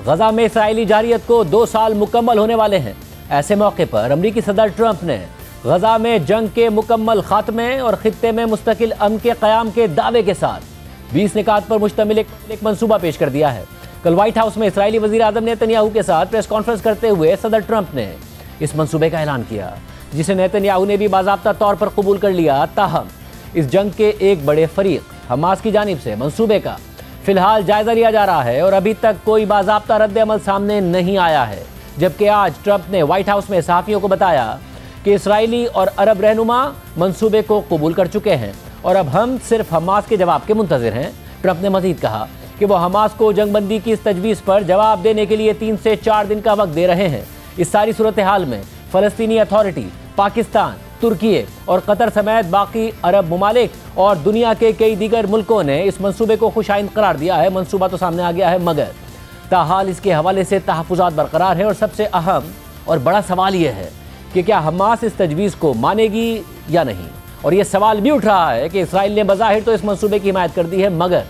गजा में इसराइली जारियत को 2 साल मुकम्मल होने वाले हैं। ऐसे मौके पर अमरीकी सदर ट्रंप ने गजा में जंग के मुकम्मल खात्मे और खित्ते में मुस्तकिल अमन के क़याम के दावे के साथ 20 निकात पर मुश्तमिल एक मंसूबा पेश कर दिया है। कल व्हाइट हाउस में इसराइली वज़ीर आज़म नेतन्याहू के साथ प्रेस कॉन्फ्रेंस करते हुए सदर ट्रंप ने इस मंसूबे का ऐलान किया, जिसे नेतन्याहू ने भी बाज़ाब्ता तौर पर कबूल कर लिया। ताहम इस जंग के एक बड़े फरीक हमास की जानिब से मंसूबे का फिलहाल जायजा लिया जा रहा है और अभी तक कोई बाज़ाब्ता रद्द-ए-अमल सामने नहीं आया है। जबकि आज ट्रंप ने व्हाइट हाउस में सहाफ़ियों को बताया कि इसराइली और अरब रहनुमा मंसूबे को कबूल कर चुके हैं और अब हम सिर्फ हमास के जवाब के मुंतज़िर हैं। ट्रंप ने मज़ीद कहा कि वो हमास को जंगबंदी की इस तजवीज़ पर जवाब देने के लिए 3 से 4 दिन का वक्त दे रहे हैं। इस सारी सूरत हाल में फ़लस्तीनी अथॉरिटी, पाकिस्तान, तुर्की और कतर समेत बाकी अरब ममालिक और दुनिया के कई दीगर मुल्कों ने इस मंसूबे को खुशाइंद करार दिया है। मंसूबा तो सामने आ गया है, मगर ताहाल इसके हवाले से तहफ़्फ़ुज़ात बरकरार है और सबसे अहम और बड़ा सवाल यह है कि क्या हमास इस तजवीज़ को मानेगी या नहीं। और यह सवाल भी उठ रहा है कि इसराइल ने बज़ाहिर तो इस मंसूबे की हिमायत कर दी है, मगर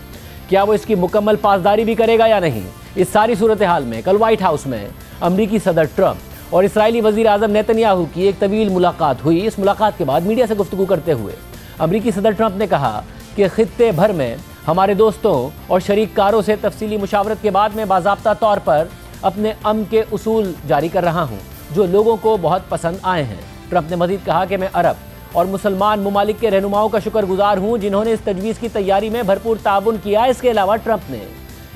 क्या वो इसकी मुकम्मल पासदारी भी करेगा या नहीं। इस सारी सूरत हाल में कल व्हाइट हाउस में अमरीकी सदर ट्रंप और इसराइली वज़ीर आज़म नेतन्याहू की एक तवील मुलाकात हुई। इस मुलाकात के बाद मीडिया से गुफ्तगू करते हुए अमरीकी सदर ट्रंप ने कहा कि खित्ते भर में हमारे दोस्तों और शरीककारों से तफसीली मुशावरत के बाद मैं बाज़ाब्ता तौर पर अपने अमन के उसूल जारी कर रहा हूँ, जो लोगों को बहुत पसंद आए हैं। ट्रंप ने मज़ीद कहा कि मैं अरब और मुसलमान ममालिक के रहनुमाओं का शुक्रगुजार हूँ, जिन्होंने इस तजवीज़ की तैयारी में भरपूर ताउन किया। इसके अलावा ट्रंप ने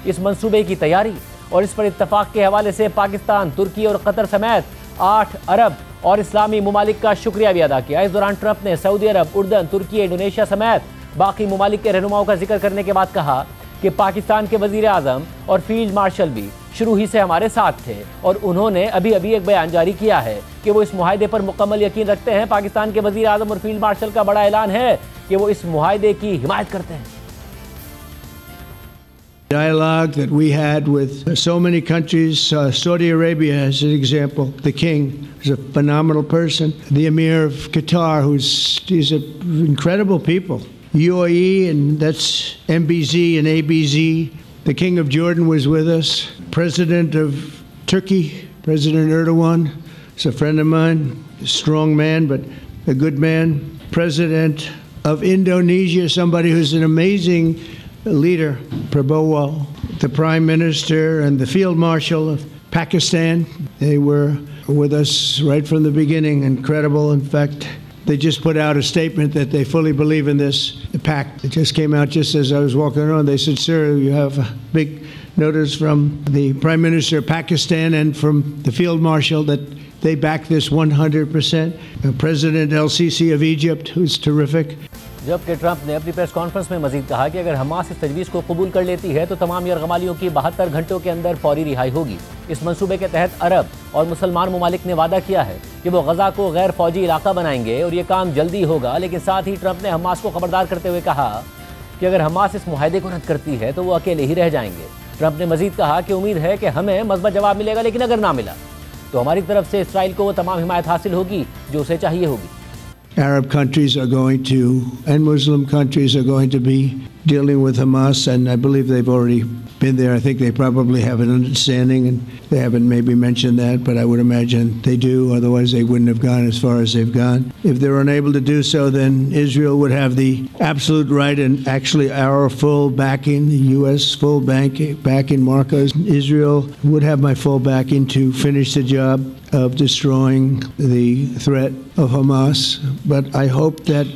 इस मंसूबे की तैयारी और इस पर इत्तफाक के हवाले से पाकिस्तान, तुर्की और कतर समेत 8 अरब और इस्लामी ममालिक का शुक्रिया भी अदा किया। इस दौरान ट्रंप ने सऊदी अरब, उर्दन, तुर्की, इंडोनेशिया समेत बाकी ममालिक के रहनुमाओं का जिक्र करने के बाद कहा कि पाकिस्तान के वज़ीर आज़म और फील्ड मार्शल भी शुरू ही से हमारे साथ थे और उन्होंने अभी एक बयान जारी किया है कि वो इस मुआहदे पर मुकम्मल यकीन रखते हैं। पाकिस्तान के वज़ीर आज़म और फील्ड मार्शल का बड़ा ऐलान है कि वो इस मुआहदे की हिमायत करते हैं। Dialogue that we had with so many countries, Saudi Arabia as an example. The king is a phenomenal person. The Emir of Qatar, he's an incredible people. UAE, and that's MBZ and ABZ. The king of Jordan was with us. President of Turkey, President Erdogan, is a friend of mine. A strong man, but a good man. President of Indonesia, somebody who's an amazing leader, Prabowo, the Prime Minister and the Field Marshal of Pakistan. They were with us right from the beginning. Incredible. In fact, they just put out a statement that they fully believe in this pact. It just came out just as I was walking around. They said, sir, you have a big notice from the Prime Minister of Pakistan and from the Field Marshal that they back this 100%. President El-Sisi of Egypt, who's terrific. जबकि Trump ने अपनी press conference में मजीद कहा कि अगर Hamas इस तजवीज़ को कबूल कर लेती है तो तमाम यरगमालियों की 72 घंटों के अंदर फौरी रिहाई होगी। इस मंसूबे के तहत अरब और मुसलमान ममालिक ने वादा किया है कि वो गजा को गैर फौजी इलाका बनाएंगे और ये काम जल्दी होगा। लेकिन साथ ही ट्रंप ने हमास को खबरदार करते हुए कहा कि अगर हमास इस मुआहदे को रद्द करती है तो वो अकेले ही रह जाएंगे। ट्रंप ने मजीद कहा कि उम्मीद है कि हमें मज़बूत जवाब मिलेगा, लेकिन अगर ना मिला तो हमारी तरफ से इसराइल को वो तमाम हिमायत हासिल होगी जो उसे चाहिए होगी। Arab countries are going to, and Muslim countries are going to be dealing with Hamas, and I believe they've already been there. I think they probably have an understanding, and they haven't maybe mentioned that, but I would imagine they do, otherwise they wouldn't have gone as far as they've gone. If they're unable to do so, then Israel would have the absolute right and actually our full backing, the U.S. full backing, Marcos. Israel would have my full backing to finish the job of destroying the threat of Hamas. But I hope that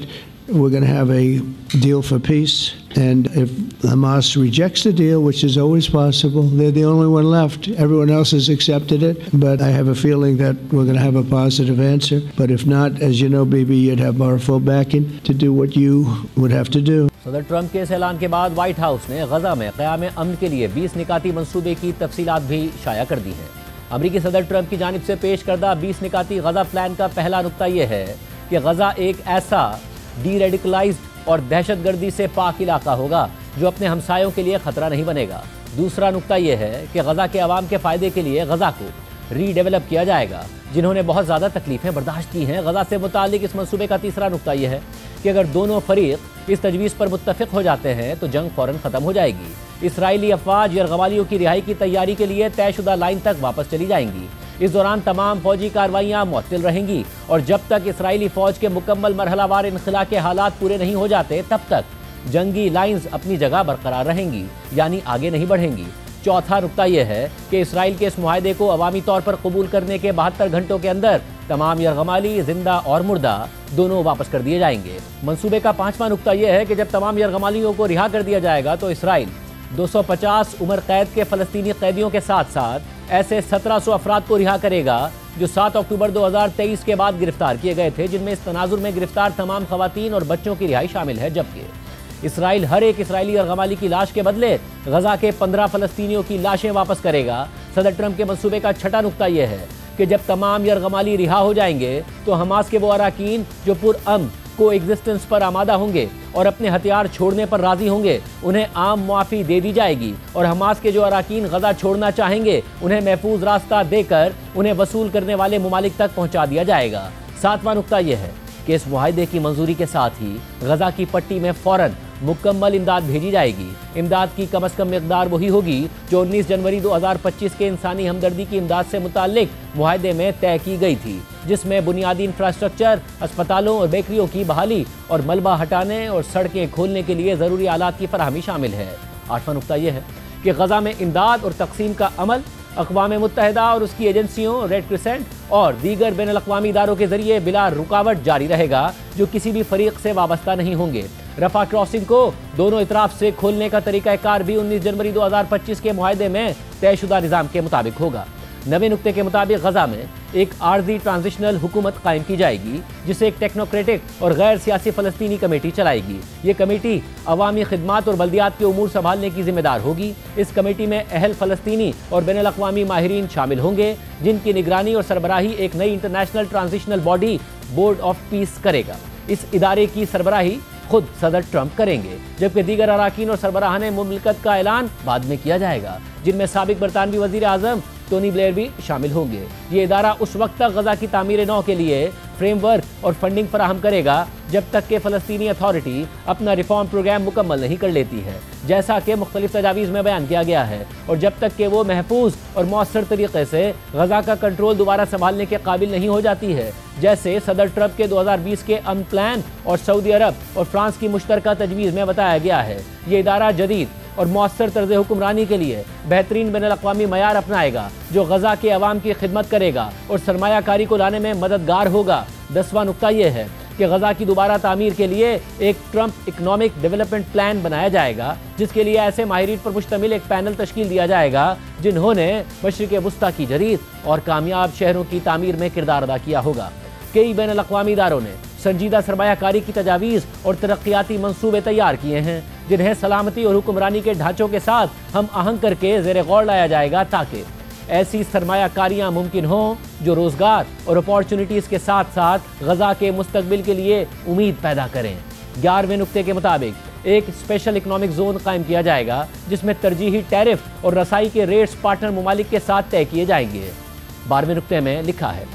we're going to have a deal for peace. And if Hamas rejects the deal, which is always possible, they're the only one left. Everyone else has accepted it. But I have a feeling that we're going to have a positive answer. But if not, as you know, Bibi, you'd have our full backing to do what you would have to do. सदर Trump के इस ऐलान के बाद white house ने गजा में क़याम अमन के लिए 20 निकाती मंसूबे की तफसीलात भी शाया कर दी हैं। अमरीकी सदर ट्रंप की जानिब से पेश करदा 20 निकाती गजा प्लान का पहला नुक्ता यह है कि गजा एक ऐसा डी रेडिकलाइज्ड और दहशतगर्दी से पाक इलाका होगा जो अपने हमसायों के लिए खतरा नहीं बनेगा। दूसरा नुक्ता यह है कि गजा के अवाम के फ़ायदे के लिए गजा को रीडेवलप किया जाएगा, जिन्होंने बहुत ज़्यादा तकलीफ़ें बर्दाश्त की हैं। गजा से मुताल्लिक इस मंसूबे का तीसरा नुक्ता यह है कि अगर दोनों फरीक इस तजवीज़ पर मुत्तफिक हो जाते हैं तो जंग फ़ौरन ख़त्म हो जाएगी। इसराइली अफवाज यरगमालियों की रिहाई की तैयारी के लिए तयशुदा लाइन तक वापस चली जाएंगी। इस दौरान तमाम फौजी कार्रवाइयाँ मुअत्तल रहेंगी और जब तक इसराइली फ़ौज के मुकम्मल मरहलावार इनखला के हालात पूरे नहीं हो जाते तब तक जंगी लाइन्स अपनी जगह बरकरार रहेंगी, यानी आगे नहीं बढ़ेंगी। चौथा नुक्ता यह है कि इसराइल के इस मुआहदे को अवामी तौर पर कबूल करने के 72 घंटों के अंदर तमाम यरगमाली जिंदा और मुर्दा दोनों वापस कर दिए जाएंगे। मंसूबे का 5वां नुक्ता यह है कि जब तमाम यरगमालियों को रिहा कर दिया जाएगा तो इसराइल 250 उम्र कैद के फ़लस्तीनी कैदियों के साथ साथ ऐसे 1700 अफराद को रिहा करेगा जो 7 अक्टूबर 2023 के बाद गिरफ्तार किए गए थे, जिनमें इस तनाजुर में गिरफ्तार तमाम खवातीन और बच्चों की रिहाई शामिल है। जबकि इसराइल हर एक इसराइली यरगमाली की लाश के बदले गजा के 15 फ़लस्तीनियों की लाशें वापस करेगा। सदर ट्रंप के मंसूबे का 6वां नुक्ता यह है कि जब तमाम यरगमाली रिहा हो जाएंगे तो हमास के वो अराकीन जो पुरअमन को एग्जिस्टेंस पर आमादा होंगे और अपने हथियार छोड़ने पर राजी होंगे, उन्हें आम मुआफ़ी दे दी जाएगी और हमास के जो अराकीन गजा छोड़ना चाहेंगे उन्हें महफूज रास्ता देकर उन्हें वसूल करने वाले ममालिक तक पहुँचा दिया जाएगा। 7वां नुक्ता यह है कि इस मुआहदे की मंजूरी के साथ ही गजा की पट्टी में फ़ौरन मुकम्मल इमदाद भेजी जाएगी। इमदाद की कम अज़ कम मिक़दार वही होगी जो 19 जनवरी 2025 के इंसानी हमदर्दी की इमदाद से मुताल्लिक मुआहदे में तय की गई थी, जिसमें बुनियादी इंफ्रास्ट्रक्चर, अस्पतालों और बेकरियों की बहाली और मलबा हटाने और सड़कें खोलने के लिए ज़रूरी आलात की फराहमी शामिल है। 8वां नुक्ता यह है कि गजा में इमदाद और तकसीम का अमल अक़वाम मुत्तहिदा और उसकी एजेंसियों, रेड क्रिसेंट और दीगर बैनुल अक़वामी इदारों के जरिए बिला रुकावट जारी रहेगा जो किसी भी फरीक से वाबस्ता नहीं होंगे। रफा क्रॉसिंग को दोनों इतराफ से खोलने का तरीक़ाकार भी 19 जनवरी 2025 के मुआहदे में तयशुदा निज़ाम के मुताबिक होगा। 9वें नुक्ते के मुताबिक गजा में एक आर्जी ट्रांजिशनल हुकूमत कायम की जाएगी जिसे एक टेक्नोक्रेटिक और गैर सियासी फ़लस्तीनी कमेटी चलाएगी। ये कमेटी अवामी खिदमात और बल्दियात के उमूर संभालने की जिम्मेदार होगी। इस कमेटी में अहल फ़लस्तीनी और बैनुल अक़वामी माहिरीन शामिल होंगे जिनकी निगरानी और सरबराही एक नई international transitional body board of peace करेगा। इस इदारे की सरबराही खुद सदर ट्रंप करेंगे, जबकि दीगर अराकीन और सरबराहान मुमलिकत का ऐलान बाद में किया जाएगा, जिनमें साबिक बरतानवी वज़ीर आज़म टोनी ब्लेयर भी शामिल होंगे। ये इदारा उस वक्त तक गजा की तामीर नौ के लिए फ्रेमवर्क और फंडिंग फराहम करेगा जब तक कि फ़लस्तीनी अथॉरिटी अपना रिफॉर्म प्रोग्राम मुकम्मल नहीं कर लेती है, जैसा कि मुख्तलिफ तजावीज़ में बयान किया गया है, और जब तक कि वो महफूज और मौसर तरीके से गजा का कंट्रोल दोबारा संभालने के काबिल नहीं हो जाती है, जैसे सदर ट्रंप के 2020 के अमन प्लान और सऊदी अरब और फ्रांस की मुश्तरका तजवीज़ में बताया गया है। ये इदारा जदीद और मौसर तर्ज़ हुक्मरानी के लिए बेहतरीन बैनुल अक़वामी मयार अपनाएगा जो गजा के अवाम की खिदमत करेगा और सरमायाकारी को लाने में मददगार होगा। 10वां नुक्ता यह है कि गजा की दोबारा तामीर के लिए एक ट्रंप इकनॉमिक डेवलपमेंट प्लान बनाया जाएगा, जिसके लिए ऐसे माहिरीन पर मुश्तमिल एक पैनल तश्कील दिया जाएगा जिन्होंने मशरिक़ वुस्ता की जदीद और कामयाब शहरों की तामीर में किरदार अदा किया होगा। कई बैनुल अक़वामी इदारों ने संजीदा सरमायाकारी की तजावीज़ और तरक्याती मंसूबे तैयार किए हैं जिन्हें सलामती और हुक्मरानी के ढांचों के साथ हम आहंग करके ज़ेरे गौर लाया जाएगा ताकि ऐसी सरमायाकारियाँ मुमकिन हों जो रोज़गार और अपॉर्चुनिटीज़ के साथ साथ गजा के मुस्तकबिल के लिए उम्मीद पैदा करें। 11वें नुक्ते के मुताबिक एक स्पेशल इकनॉमिक जोन कायम किया जाएगा जिसमें तरजीही टैरिफ और रसाई के रेट्स पार्टनर ममालिक के साथ तय किए जाएंगे। 12वें नुक्ते में लिखा है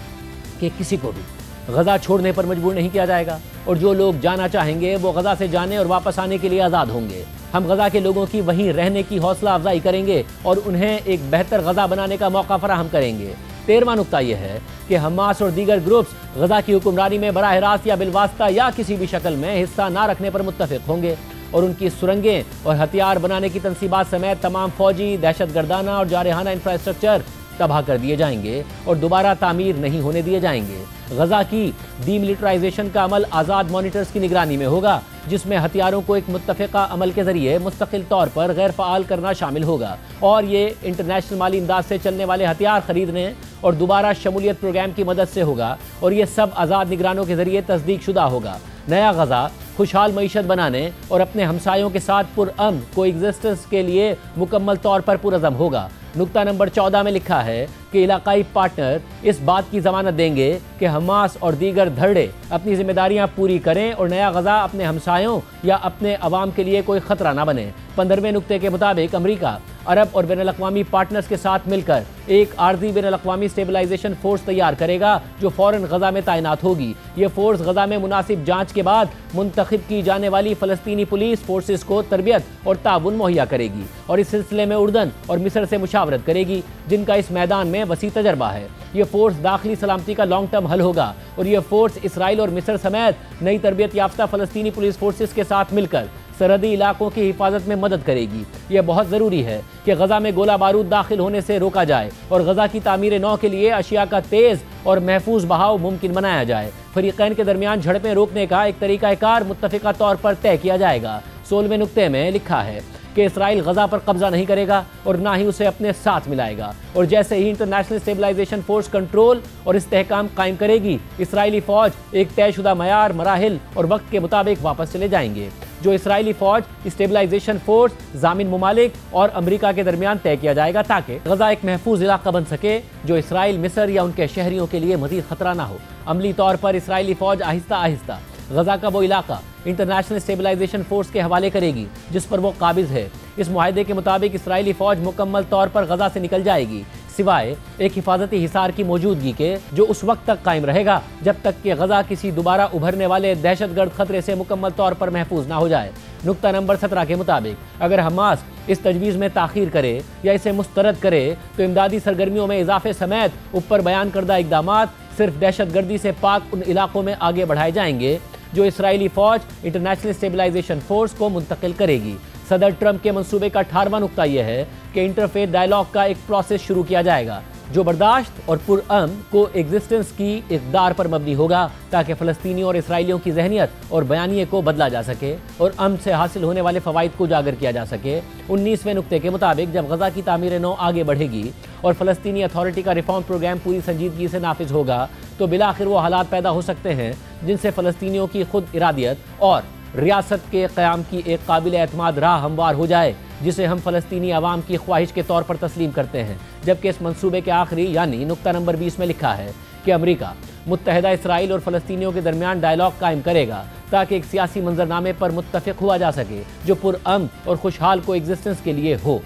कि किसी को भी गजा छोड़ने पर मजबूर नहीं किया जाएगा और जो लोग जाना चाहेंगे वो गजा से जाने और वापस आने के लिए आज़ाद होंगे। हम गजा के लोगों की वहीं रहने की हौसला अफजाई करेंगे और उन्हें एक बेहतर गजा बनाने का मौका फराहम करेंगे। 13वां नुक्ता यह है कि हमास और दीगर ग्रुप्स गजा की हुक्मरानी में बराह रास्त या बिलवास्ता या किसी भी शक्ल में हिस्सा ना रखने पर मुत्तफिक होंगे और उनकी सुरंगें और हथियार बनाने की तनसीबात समेत तमाम फौजी, दहशतगर्दाना और जारहाना इंफ्रास्ट्रक्चर तबाह कर दिए जाएंगे और दोबारा तामीर नहीं होने दिए जाएंगे। गजा की डीमिलिटराइजेशन का अमल आज़ाद मॉनिटर्स की निगरानी में होगा जिसमें हथियारों को एक मुत्तफ़िका अमल के जरिए मुस्तकिल तौर पर गैर फ़ाल करना शामिल होगा और ये इंटरनेशनल माली इमदाद से चलने वाले हथियार खरीदने और दोबारा शमूलियत प्रोग्राम की मदद से होगा और ये सब आज़ाद निगरानों के जरिए तस्दीक शुदा होगा। नया गजा खुशहाल मईशत बनाने और अपने हमसायों के साथ पुरअमन को एग्जिस्टेंस के लिए मुकम्मल तौर पर पुरअज़म होगा। नुक्ता नंबर 14 में लिखा है कि इलाकाई पार्टनर इस बात की ज़मानत देंगे कि हमास और दीगर धड़े अपनी जिम्मेदारियां पूरी करें और नया गजा अपने हमसायों या अपने अवाम के लिए कोई ख़तरा ना बने। 15वें नुक्ते के मुताबिक अमरीका अरब और बैनुल-अक़वामी पार्टनर्स के साथ मिलकर एक आर्जी बैनुल-अक़वामी स्टेबलाइजेशन फोर्स तैयार करेगा जो फौरन गजा में तैनात होगी। ये फोर्स गजा में मुनासिब जांच के बाद मुंतखब की जाने वाली फ़लस्तीनी पुलिस फोर्सेस को तरबियत और ताउन मुहैया करेगी और इस सिलसिले में उर्दन और मिस्र से मुशावरत करेगी, जिनका इस मैदान में वसी तजर्बा है। ये फोर्स दाखिली सलामती का लॉन्ग टर्म हल होगा और ये फोर्स इसराइल और मिस्र समेत नई तरबियत याफ्ता फ़लस्तीनी पुलिस फोर्सेस के साथ मिलकर सरहदी इलाकों की हिफाजत में मदद करेगी। यह बहुत ज़रूरी है कि गजा में गोला बारूद दाखिल होने से रोका जाए और गजा की तामीर नौ के लिए अशिया का तेज़ और महफूज बहाव मुमकिन बनाया जाए। फरीक़ैन के दरमियान झड़पें रोकने का एक तरीक़ाकार मुत्तफ़िक़ा तौर पर तय किया जाएगा। 16वें नुक्ते में लिखा है कि इसराइल गजा पर कब्जा नहीं करेगा और ना ही उसे अपने साथ मिलाएगा, और जैसे ही इंटरनेशनल स्टेबलाइजेशन फोर्स कंट्रोल और इस्तेहकाम कायम करेगी, इसराइली फ़ौज एक तयशुदा मयार, मराहिल और वक्त के मुताबिक वापस चले जाएंगे। जो इसराइली फ़ौज स्टेबलाइजेशन फोर्स ज़ामिन ममालिक और अमरीका के दरमियान तय किया जाएगा ताकि गजा एक महफूज इलाका बन सके जो इसराइल, मिस्र या उनके शहरियों के लिए मज़ीद ख़तरा ना हो। अमली तौर पर इसराइली फ़ौज आहिस्ता आहिस्ता गजा का वो इलाका इंटरनेशनल स्टेबलाइजेशन फोर्स के हवाले करेगी जिस पर वो काबिज है। इस मुआहदे के मुताबिक इसराइली फ़ौज मुकम्मल तौर पर गजा से निकल जाएगी, सिवाय एक हिफाजती हिसार की मौजूदगी के, जो उस वक्त तक कायम रहेगा जब तक कि गजा किसी दोबारा उभरने वाले दहशतगर्द खतरे से मुकम्मल तौर पर महफूज ना हो जाए। नुक्ता नंबर 17 के मुताबिक अगर हमास इस तजवीज़ में ताख़ीर करे या इसे मुस्तरद करे तो इमदादी सरगर्मियों में इजाफे समेत ऊपर बयान करदा इक़दामात सिर्फ दहशतगर्दी से पाक उन इलाकों में आगे बढ़ाए जाएंगे जो इसराइली फ़ौज इंटरनेशनल स्टेबलाइजेशन फोर्स को मुंतकिल करेगी। सदर ट्रंप के मंसूबे का 18वां नुक्ता यह है कि इंटरफेथ डायलॉग का एक प्रोसेस शुरू किया जाएगा जो बर्दाश्त और पुरअमन को एग्जिस्टेंस की इक़दार पर मबनी होगा ताकि फ़लस्तीनियों और इसराइलियों की जहनियत और बयानिए को बदला जा सके और अमन से हासिल होने वाले फ़वाइद को उजागर किया जा सके। 19वें नुक्ते के मुताबिक जब गजा की तामीर नौ आगे बढ़ेगी और फ़लस्तीनी अथॉरिटी का रिफॉर्म प्रोग्राम पूरी संजीदगी से नाफिज होगा तो बिलाखिर वो हालात पैदा हो सकते हैं जिनसे फ़लस्तीनियों की खुद इरादियत और रियासत के क़याम की एक काबिल एतमाद राह हमवार हो जाए जिसे हम फ़लस्तीनी अवाम की ख्वाहिश के तौर पर तस्लीम करते हैं। जबकि इस मंसूबे के आखिरी यानी नुक्ता नंबर 20 में लिखा है कि अमरीका मुत्तहदा इसराइल और फ़लस्तीनियों के दरमियान डायलॉग कायम करेगा ताकि एक सियासी मंजरनामे पर मुत्तफ़िक़ हुआ जा सके जो पुरअमन और खुशहाल को एग्जिस्टेंस के लिए हो।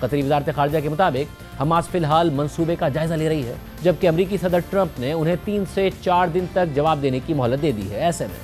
कतरी वज़ारत ख़ारजा के मुताबिक हमास फ़िलहाल मंसूबे का जायज़ा ले रही है, जबकि अमरीकी सदर ट्रंप ने उन्हें 3 से 4 दिन तक जवाब देने की मोहलत दे दी है। ऐसे में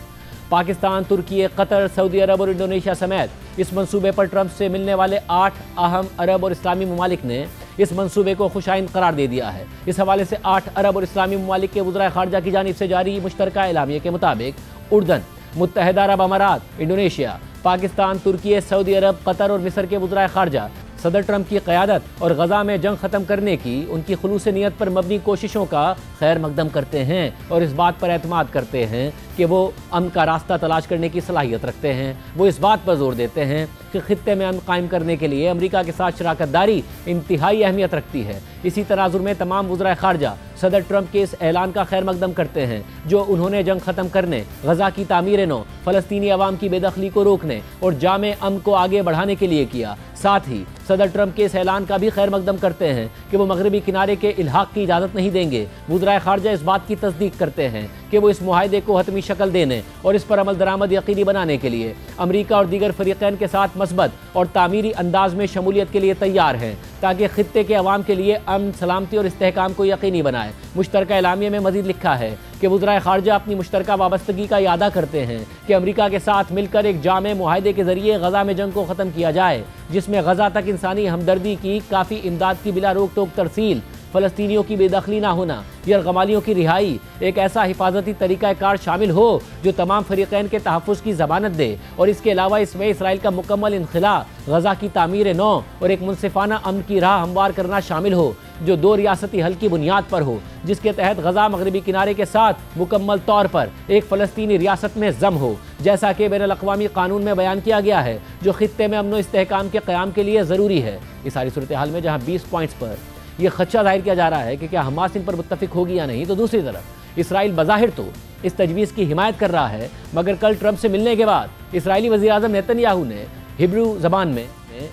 पाकिस्तान, तुर्की, कतर, सऊदी अरब और इंडोनेशिया समेत इस मंसूबे पर ट्रंप से मिलने वाले 8 अहम अरब और इस्लामी ममालिक ने इस मंसूबे को खुशाइन करार दे दिया है। इस हवाले से 8 अरब और इस्लामी ममालिक के वज़राए ख़ारजा की जानिब से जारी मुश्तरका एलामिया के मुताबिक उर्दन, मुत्तहदा अरब अमारात, इंडोनेशिया, पाकिस्तान, तुर्की, सऊदी अरब, कतर और मिस्र के वज़राए ख़ारजा सदर ट्रंप की क़यादत और गजा में जंग ख़त्म करने की उनकी खुलूस नीयत पर मबनी कोशिशों का खैर मकदम करते हैं और इस बात पर एतमाद करते हैं कि वो अमन का रास्ता तलाश करने की सलाहियत रखते हैं। वो इस बात पर जोर देते हैं कि खित्ते में अमन कायम करने के लिए अमरीका के साथ शराकत दारी इंतहाई अहमियत रखती है। इसी तनाजुर में तमाम वज़राए ख़ारजा सदर ट्रंप के इस ऐलान का खैर मकदम करते हैं जो उन्होंने जंग ख़त्म करने, गजा की तामीर नौ, फ़लस्तीनी अवाम की बेदखली को रोकने और जामे अमन को आगे बढ़ाने के लिए किया। साथ ही सदर ट्रंप के इस ऐलान का भी खैर मकदम करते हैं कि वो मगरबी किनारे के इल्हाक की इजाज़त नहीं देंगे। वज़राए ख़ारजा इस बात की तस्दीक करते हैं कि वो इस मुआहदे को हतमी शक्ल देने और इस पर अमल दरामद यकीनी बनाने के लिए अमरीका और दीगर फ़रीक़ैन के साथ मस्बत और तामीरी अंदाज में शमूलियत के लिए तैयार हैं ताकि खित्ते के अवाम के लिए अमन, सलामती और इस्तेहकाम को यकीनी बनाए। मुश्तरका एलामिया में मज़ीद लिखा है कि वज़राए ख़ारजा अपनी मुश्तरका वाबस्तगी का इरादा करते हैं कि अमरीका के साथ मिलकर एक जामे मुआहदे के ज़रिए गजा में जंग को ख़त्म किया जाए जिसमें गजा तक इंसानी हमदर्दी की काफ़ी इमदाद की बिला रोक टोक तरसील, फ़लस्तीनियों की बेदखली ना होना, यरगमालियों की रिहाई, एक ऐसा हिफाजती तरीक़ाकार शामिल हो जो तमाम फ़रीक़ैन के तहफ़्फ़ुज़ की ज़मानत दे और इसके अलावा इसमें इसराइल का मुकम्मल इनख़िला, गजा की तामीर नौ और एक मुनसिफ़ाना अमन की राह हमवार करना शामिल हो जो 2 रियासती हल की बुनियाद पर हो जिसके तहत गजा मगरबी किनारे के साथ मुकम्मल तौर पर एक फ़लस्तीनी रियासत में ज़म हो जैसा कि बैनुल-अक़वामी क़ानून में बयान किया गया है जो खित्ते में अमन व इस्तेहकाम के क़याम के लिए ज़रूरी है। इस सारी सूरत हाल में जहाँ 20 पॉइंट्स पर यह खदशा जाहिर किया जा रहा है कि क्या हमास इन पर मुत्तफ़िक़ होगी या नहीं, तो दूसरी तरफ इसराइल बज़ाहिर तो इस तजवीज़ की हिमायत कर रहा है, मगर कल ट्रंप से मिलने के बाद इसराइली वज़ीर-ए-आज़म नेतन्याहू ने हिब्रू ज़बान में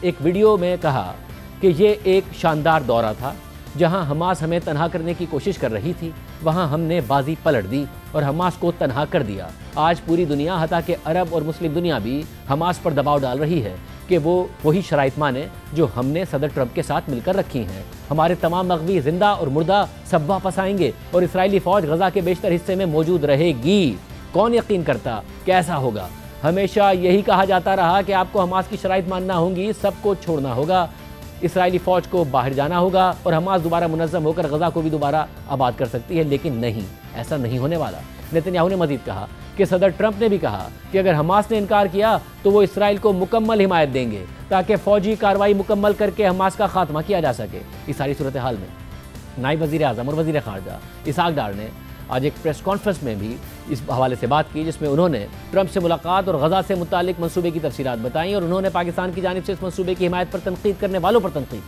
एक वीडियो में कहा कि ये एक शानदार दौरा था। जहां हमास हमें तनहा करने की कोशिश कर रही थी वहां हमने बाजी पलट दी और हमास को तनहा कर दिया। आज पूरी दुनिया हता के अरब और मुस्लिम दुनिया भी हमास पर दबाव डाल रही है कि वो वही शराइत माने जो हमने सदर ट्रंप के साथ मिलकर रखी हैं। हमारे तमाम मग़वी जिंदा और मुर्दा सब वापस आएंगे और इसराइली फौज गजा के बेशतर हिस्से में मौजूद रहेगी। कौन यकीन करता कैसा होगा? हमेशा यही कहा जाता रहा कि आपको हमास की शराइत मानना होगी, सबको छोड़ना होगा, इसराइली फौज को बाहर जाना होगा और हमास दोबारा मुनज़्ज़म होकर गजा को भी दोबारा आबाद कर सकती है। लेकिन नहीं, ऐसा नहीं होने वाला। नेतन्याहू ने मजीद कहा कि सदर ट्रंप ने भी कहा कि अगर हमास ने इनकार किया तो वो इसराइल को मुकम्मल हिमायत देंगे ताकि फौजी कार्रवाई मुकम्मल करके हमास का खात्मा किया जा सके। इस सारी सूरत हाल में नायब वज़ीर आज़म और वज़ीर ख़ारजा इसहाक़ डार ने आज एक प्रेस कॉन्फ्रेंस में भी इस हवाले से बात की, जिसमें उन्होंने ट्रंप से मुलाकात और गजा से मुतालिक मंसूबे की तफसीलात बताई और उन्होंने पाकिस्तान की जानिब से इस मंसूबे की हिमायत पर तनकीद करने वालों पर तनकीद।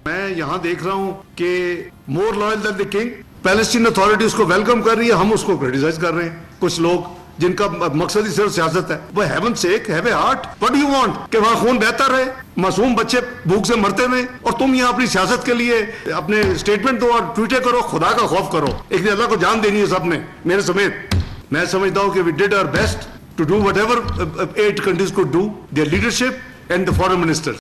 मैं यहाँ देख रहा हूँ कि more loyal than the king, Palestine authority उसको वेलकम कर रही है, हम उसको क्रिटिसाइज कर रहे हैं। कुछ लोग जिनका मकसद ही सिर्फ सियासत है। वो haven sec have a heart, what do you want कि वहां खून बहता रहे, मासूम बच्चे भूख से मरते रहे और तुम यहाँ अपनी सियासत के लिए अपने स्टेटमेंट दो और ट्वीटे करो, खुदा का खौफ करो। एक दिन अल्लाह को जान देनी है सबने, मेरे समेत। मैं समझता हूँ कि we did our best to do whatever 8 countries could do, their leadership and the foreign ministers.